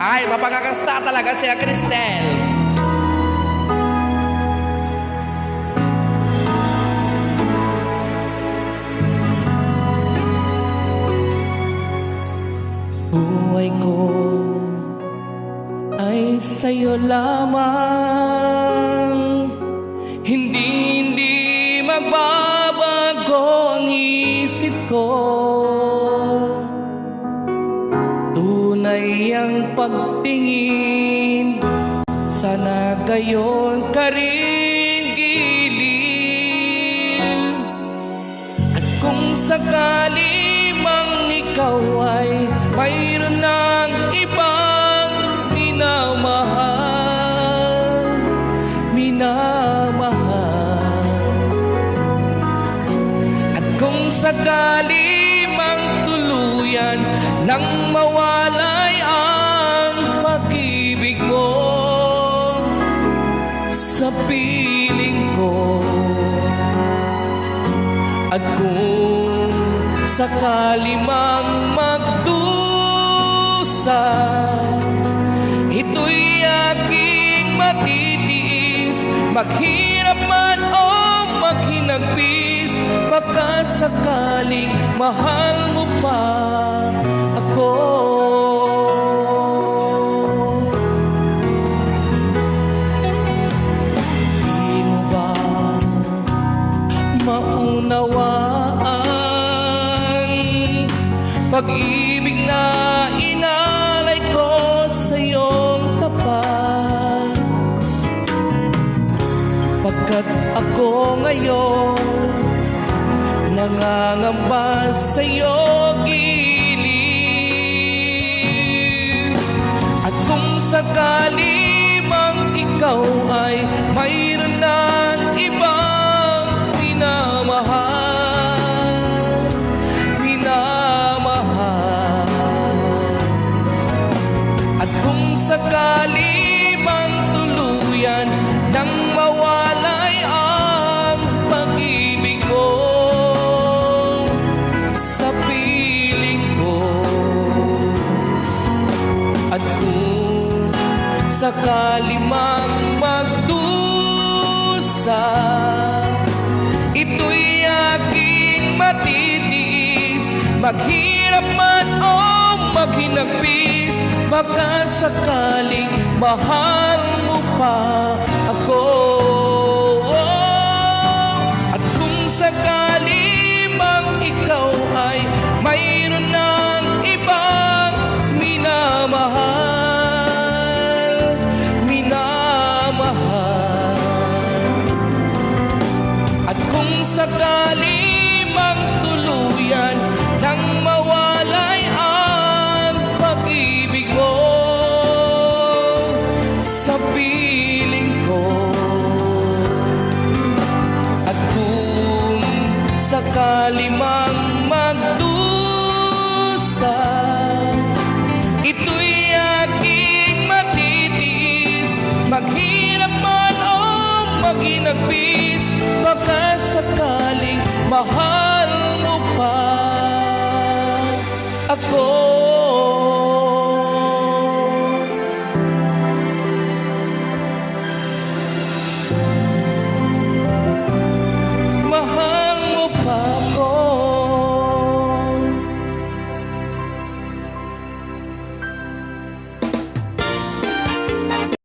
Ay, mapagkakasta talaga siya, Cristel. Buhay ko ay sa'yo lamang, hindi magbabago ang isip ko. Tunay ang pagtingin, sana gayon ka rin giliw. At kung sakali mang ikaw ay mayroon ng ibang minamahal, at kung sakali mang tuluyan nang mawalay ang pag-ibig mo sa piling ko, at kung sakali mang magdusa, ito'y aking matitiis, maghirap man o maghinagpis, baka sakaling mahal mo pa ako. Di mo ba maunawaan pag-ibig na inalay ko sa iyong tapat? Pagkat ako ngayon nangangamba sa iyong gilid, at kung sakali mang ikaw ay mayroon ng ibang minamahal, at kung sakali mang tuluyan nang mawalay ang pag-ibig ko sa piling ko, at kung sakali mang magdusa, ito'y aking matitiis, maghirap man o maghinagpis, baka sakaling mahal mo pa ako. At kung sakali mang ikaw ay mayroon ng ibang minamahal, at kung sakali mang tuluyan nang mawalay ang pag-ibig mo sa piling ko, at kung sakali mang magdusa, ito'y aking matitiis, maghirap man o maghinagpis, baka sakaling mahal mo pa ako.